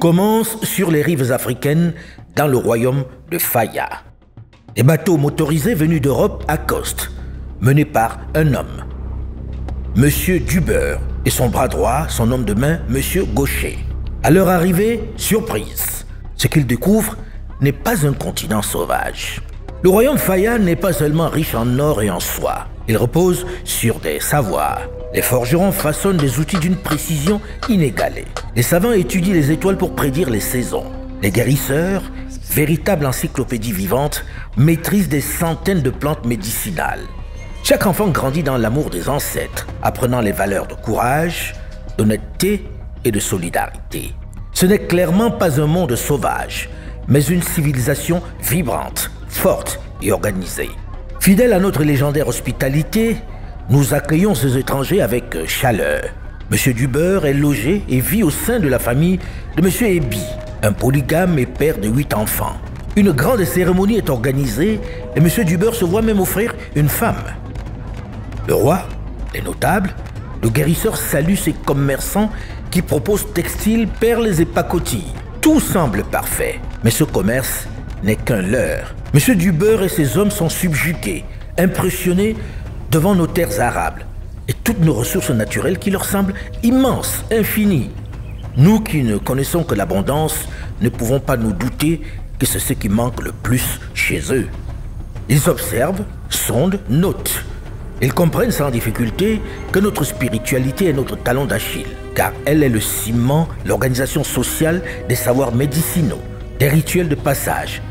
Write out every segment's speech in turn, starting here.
commence sur les rives africaines dans le royaume de Faya. Des bateaux motorisés venus d'Europe accostent, menés par un homme, Monsieur Dubeur, et son bras droit, son homme de main, Monsieur Gaucher. À leur arrivée, surprise, ce qu'ils découvrent n'est pas un continent sauvage. Le royaume Faya n'est pas seulement riche en or et en soie, il repose sur des savoirs. Les forgerons façonnent des outils d'une précision inégalée. Les savants étudient les étoiles pour prédire les saisons. Les guérisseurs, véritable encyclopédie vivante, maîtrisent des centaines de plantes médicinales. Chaque enfant grandit dans l'amour des ancêtres, apprenant les valeurs de courage, d'honnêteté et de solidarité. Ce n'est clairement pas un monde sauvage, mais une civilisation vibrante, forte et organisée. Fidèle à notre légendaire hospitalité, nous accueillons ces étrangers avec chaleur. Monsieur Dubeur est logé et vit au sein de la famille de Monsieur Ebi, un polygame et père de 8 enfants. Une grande cérémonie est organisée et Monsieur Dubeur se voit même offrir une femme. Le roi, les notables, le guérisseur salue ses commerçants qui proposent textiles, perles et pacotilles. Tout semble parfait, mais ce commerce n'est qu'un leurre. Monsieur Dubeur et ses hommes sont subjugués, impressionnés devant nos terres arables et toutes nos ressources naturelles qui leur semblent immenses, infinies. Nous qui ne connaissons que l'abondance ne pouvons pas nous douter que c'est ce qui manque le plus chez eux. Ils observent, sondent, notent. Ils comprennent sans difficulté que notre spiritualité est notre talon d'Achille, car elle est le ciment, l'organisation sociale des savoirs médicinaux, des rituels de passage,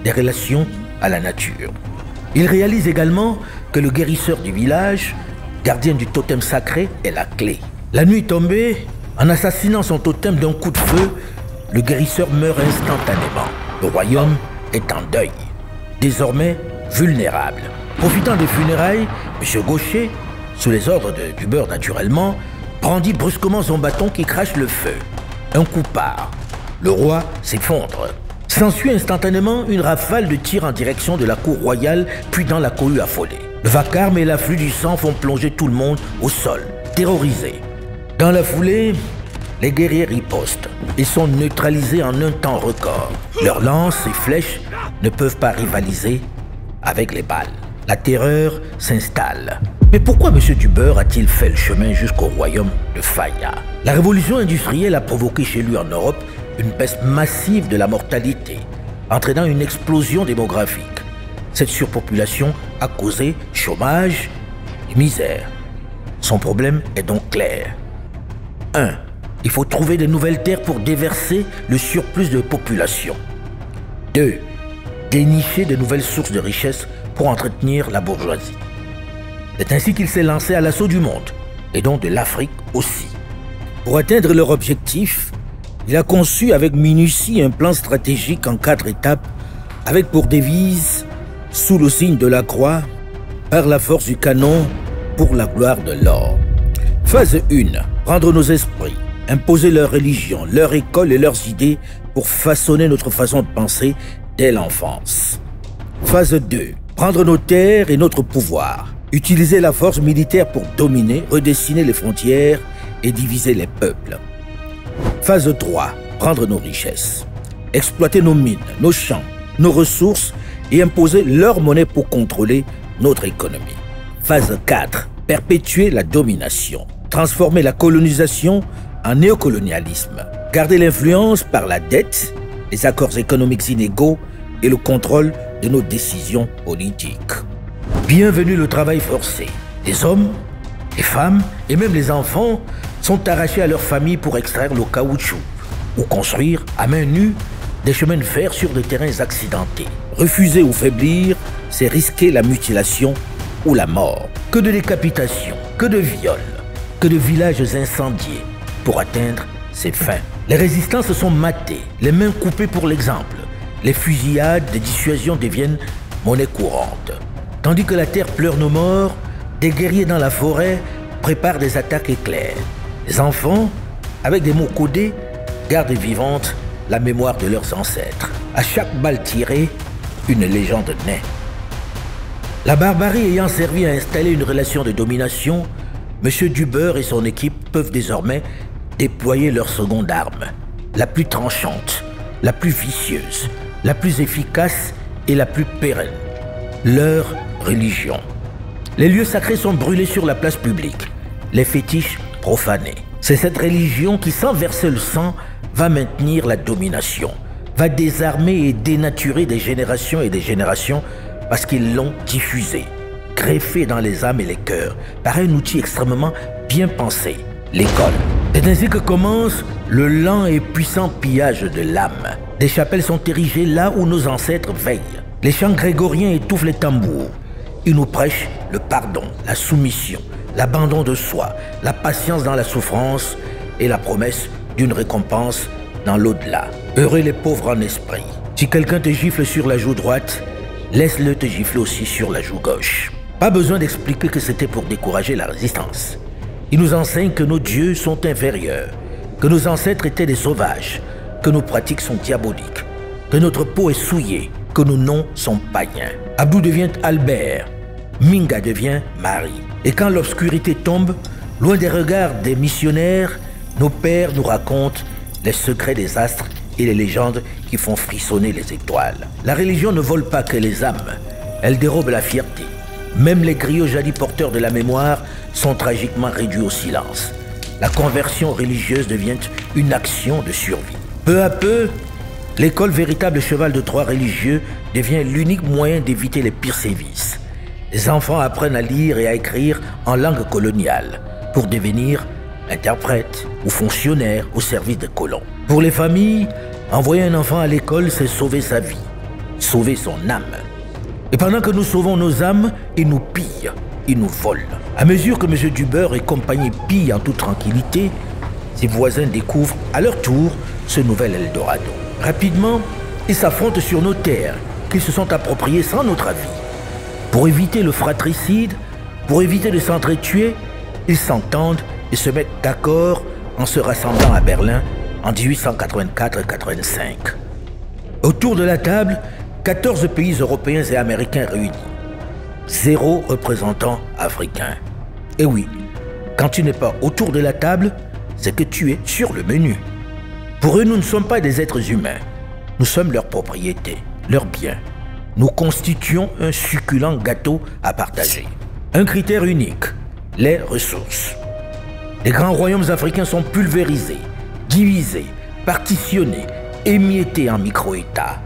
des relations à la nature. Ils réalisent également que le guérisseur du village, gardien du totem sacré, est la clé. La nuit tombée, en assassinant son totem d'un coup de feu, le guérisseur meurt instantanément. Le royaume est en deuil, désormais vulnérable. Profitant des funérailles, M. Gaucher, sous les ordres de Dubeur naturellement, brandit brusquement son bâton qui crache le feu. Un coup part. Le roi s'effondre. S'ensuit instantanément une rafale de tirs en direction de la cour royale, puis dans la cohue affolée. Le vacarme et l'afflux du sang font plonger tout le monde au sol, terrorisés. Dans la foulée, les guerriers ripostent. Ils sont neutralisés en un temps record. Leurs lances et flèches ne peuvent pas rivaliser avec les balles. La terreur s'installe. Mais pourquoi M. Dubeur a-t-il fait le chemin jusqu'au royaume de Faya? La révolution industrielle a provoqué chez lui en Europe une baisse massive de la mortalité, entraînant une explosion démographique. Cette surpopulation a causé chômage et misère. Son problème est donc clair. 1. Il faut trouver de nouvelles terres pour déverser le surplus de population. 2. Dénicher de nouvelles sources de richesse pour entretenir la bourgeoisie. C'est ainsi qu'il s'est lancé à l'assaut du monde, et donc de l'Afrique aussi. Pour atteindre leur objectif, il a conçu avec minutie un plan stratégique en 4 étapes, avec pour devise, sous le signe de la croix, par la force du canon, pour la gloire de l'or. Phase 1. Prendre nos esprits, imposer leur religion, leur école et leurs idées pour façonner notre façon de penser dès l'enfance. Phase 2. Prendre nos terres et notre pouvoir, utiliser la force militaire pour dominer, redessiner les frontières et diviser les peuples. Phase 3. Prendre nos richesses, exploiter nos mines, nos champs, nos ressources et imposer leur monnaie pour contrôler notre économie. Phase 4. Perpétuer la domination, transformer la colonisation en néocolonialisme, garder l'influence par la dette, les accords économiques inégaux et le contrôle de nos décisions politiques. Bienvenue le travail forcé. Les hommes, les femmes et même les enfants sont arrachés à leur famille pour extraire le caoutchouc ou construire à main nue des chemins de fer sur des terrains accidentés. Refuser ou faiblir, c'est risquer la mutilation ou la mort. Que de décapitations, que de viols, que de villages incendiés pour atteindre ses fins. Les résistants se sont matés, les mains coupées pour l'exemple. Les fusillades de dissuasion deviennent monnaie courante. Tandis que la terre pleure nos morts, des guerriers dans la forêt préparent des attaques éclairs. Les enfants, avec des mots codés, gardent vivante la mémoire de leurs ancêtres. À chaque balle tirée, une légende naît. La barbarie ayant servi à installer une relation de domination, M. Dubeur et son équipe peuvent désormais déployer leur seconde arme, la plus tranchante, la plus vicieuse, la plus efficace et la plus pérenne. Leur religion. Les lieux sacrés sont brûlés sur la place publique, les fétiches profanés. C'est cette religion qui, sans verser le sang, va maintenir la domination, va désarmer et dénaturer des générations et des générations parce qu'ils l'ont diffusée, greffée dans les âmes et les cœurs par un outil extrêmement bien pensé, l'école. C'est ainsi que commence le lent et puissant pillage de l'âme. Des chapelles sont érigées là où nos ancêtres veillent. Les chants grégoriens étouffent les tambours. Ils nous prêchent le pardon, la soumission, l'abandon de soi, la patience dans la souffrance et la promesse d'une récompense dans l'au-delà. Heureux les pauvres en esprit. Si quelqu'un te gifle sur la joue droite, laisse-le te gifler aussi sur la joue gauche. Pas besoin d'expliquer que c'était pour décourager la résistance. Il nous enseigne que nos dieux sont inférieurs, que nos ancêtres étaient des sauvages, que nos pratiques sont diaboliques, que notre peau est souillée, que nos noms sont païens. Abdou devient Albert, Minga devient Marie. Et quand l'obscurité tombe, loin des regards des missionnaires, nos pères nous racontent les secrets des astres et les légendes qui font frissonner les étoiles. La religion ne vole pas que les âmes, elle dérobe la fierté. Même les griots jadis porteurs de la mémoire sont tragiquement réduits au silence. La conversion religieuse devient une action de survie. Peu à peu, l'école, véritable cheval de Troie religieux, devient l'unique moyen d'éviter les pires sévices. Les enfants apprennent à lire et à écrire en langue coloniale pour devenir interprètes ou fonctionnaires au service des colons. Pour les familles, envoyer un enfant à l'école, c'est sauver sa vie, sauver son âme. Et pendant que nous sauvons nos âmes, ils nous pillent, ils nous volent. À mesure que M. Dubeur et compagnie pillent en toute tranquillité, ses voisins découvrent à leur tour ce nouvel Eldorado. Rapidement, ils s'affrontent sur nos terres qu'ils se sont appropriées sans notre avis. Pour éviter le fratricide, pour éviter de s'entretuer, ils s'entendent et se mettent d'accord en se rassemblant à Berlin en 1884-85. Autour de la table, 14 pays européens et américains réunis. 0 représentant africain. Et oui, quand tu n'es pas autour de la table, c'est que tu es sur le menu. Pour eux, nous ne sommes pas des êtres humains. Nous sommes leur propriété, leur bien. Nous constituons un succulent gâteau à partager. Un critère unique, les ressources. Les grands royaumes africains sont pulvérisés, divisés, partitionnés, émiettés en micro-États.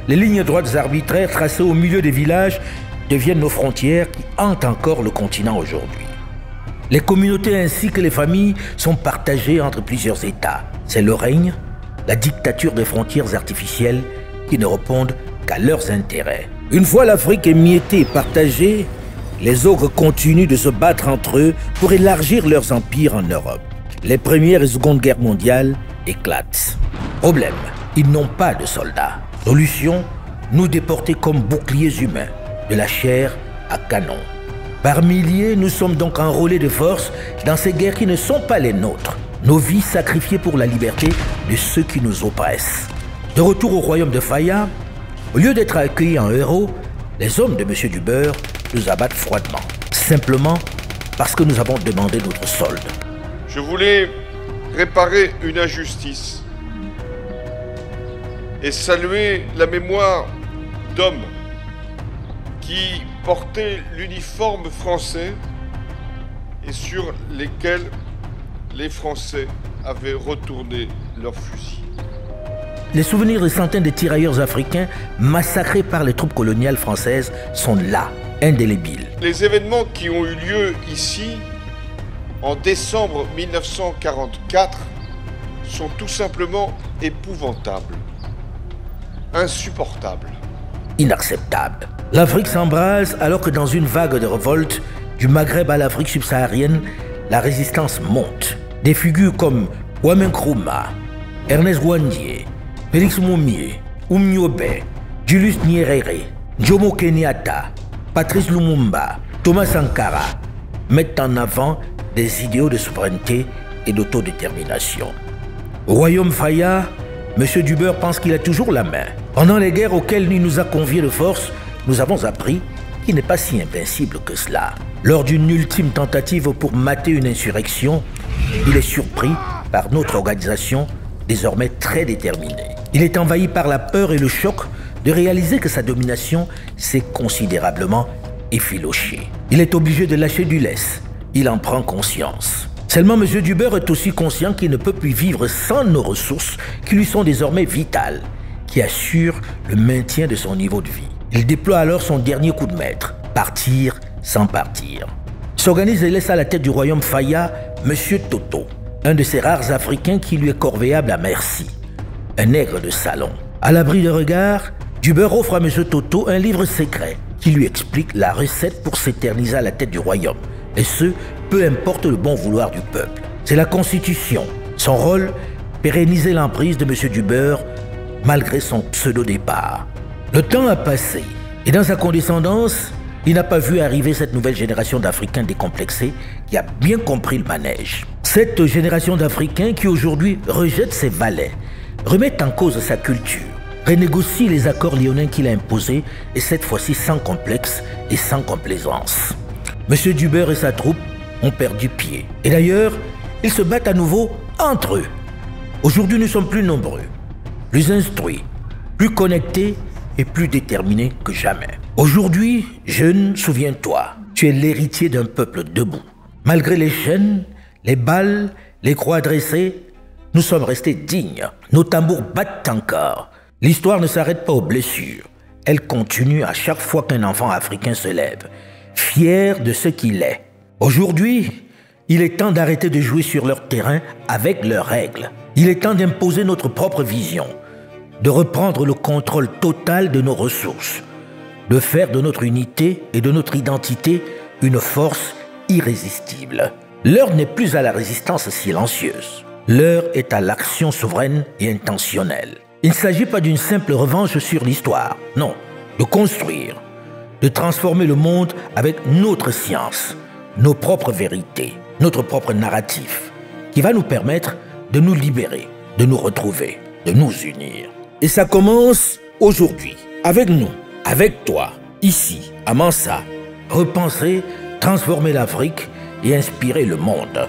Les lignes droites arbitraires tracées au milieu des villages deviennent nos frontières qui hantent encore le continent aujourd'hui. Les communautés ainsi que les familles sont partagées entre plusieurs États. C'est le règne, la dictature des frontières artificielles qui ne répondent qu'à leurs intérêts. Une fois l'Afrique émiettée et partagée, les ogres continuent de se battre entre eux pour élargir leurs empires en Europe. Les premières et secondes guerres mondiales éclatent. Problème, ils n'ont pas de soldats. Solution, nous déporter comme boucliers humains, de la chair à canon. Par milliers, nous sommes donc enrôlés de force dans ces guerres qui ne sont pas les nôtres. Nos vies sacrifiées pour la liberté de ceux qui nous oppressent. De retour au royaume de Faya, au lieu d'être accueillis en héros, les hommes de M. Dubeur nous abattent froidement, simplement parce que nous avons demandé notre solde. Je voulais réparer une injustice et saluer la mémoire d'hommes qui portaient l'uniforme français et sur lesquels les Français avaient retourné leurs fusils. Les souvenirs de centaines de tirailleurs africains massacrés par les troupes coloniales françaises sont là, indélébiles. Les événements qui ont eu lieu ici en décembre 1944 sont tout simplement épouvantables, insupportables. Inacceptables. L'Afrique s'embrase alors que dans une vague de révolte, du Maghreb à l'Afrique subsaharienne, la résistance monte. Des figures comme Kwame Nkrumah, Ernest Gwandier, Félix Moumié, Oumniobé, Julius Nyerere, Jomo Kenyatta, Patrice Lumumba, Thomas Sankara mettent en avant des idéaux de souveraineté et d'autodétermination. Au royaume Faya, M. Dubeur pense qu'il a toujours la main. Pendant les guerres auxquelles il nous a conviés de force, nous avons appris qu'il n'est pas si invincible que cela. Lors d'une ultime tentative pour mater une insurrection, il est surpris par notre organisation désormais très déterminé. Il est envahi par la peur et le choc de réaliser que sa domination s'est considérablement effilochée. Il est obligé de lâcher du lest. Il en prend conscience. Seulement, M. Dubert est aussi conscient qu'il ne peut plus vivre sans nos ressources qui lui sont désormais vitales, qui assurent le maintien de son niveau de vie. Il déploie alors son dernier coup de maître, partir sans partir. S'organise et laisse à la tête du royaume Faya M. Toto, un de ces rares Africains qui lui est corvéable à merci, un nègre de salon. À l'abri de regard, Dubert offre à M. Toto un livre secret qui lui explique la recette pour s'éterniser à la tête du royaume, et ce, peu importe le bon vouloir du peuple. C'est la Constitution. Son rôle, pérenniser l'emprise de M. Dubert malgré son pseudo-départ. Le temps a passé, et dans sa condescendance, il n'a pas vu arriver cette nouvelle génération d'Africains décomplexés qui a bien compris le manège. Cette génération d'Africains qui aujourd'hui rejette ses valets, remet en cause sa culture, renégocie les accords lyonnais qu'il a imposés, et cette fois-ci sans complexe et sans complaisance. M. Dubert et sa troupe ont perdu pied. Et d'ailleurs, ils se battent à nouveau entre eux. Aujourd'hui, nous sommes plus nombreux, plus instruits, plus connectés et plus déterminés que jamais. Aujourd'hui, jeune, souviens-toi, tu es l'héritier d'un peuple debout. Malgré les chaînes, les balles, les croix dressées, nous sommes restés dignes. Nos tambours battent encore. L'histoire ne s'arrête pas aux blessures. Elle continue à chaque fois qu'un enfant africain se lève, fier de ce qu'il est. Aujourd'hui, il est temps d'arrêter de jouer sur leur terrain avec leurs règles. Il est temps d'imposer notre propre vision, de reprendre le contrôle total de nos ressources, de faire de notre unité et de notre identité une force irrésistible. L'heure n'est plus à la résistance silencieuse. L'heure est à l'action souveraine et intentionnelle. Il ne s'agit pas d'une simple revanche sur l'histoire, non, de construire, de transformer le monde avec notre science, nos propres vérités, notre propre narratif, qui va nous permettre de nous libérer, de nous retrouver, de nous unir. Et ça commence aujourd'hui, avec nous, avec toi, ici, à Mansa. Repenser, transformer l'Afrique et inspirer le monde.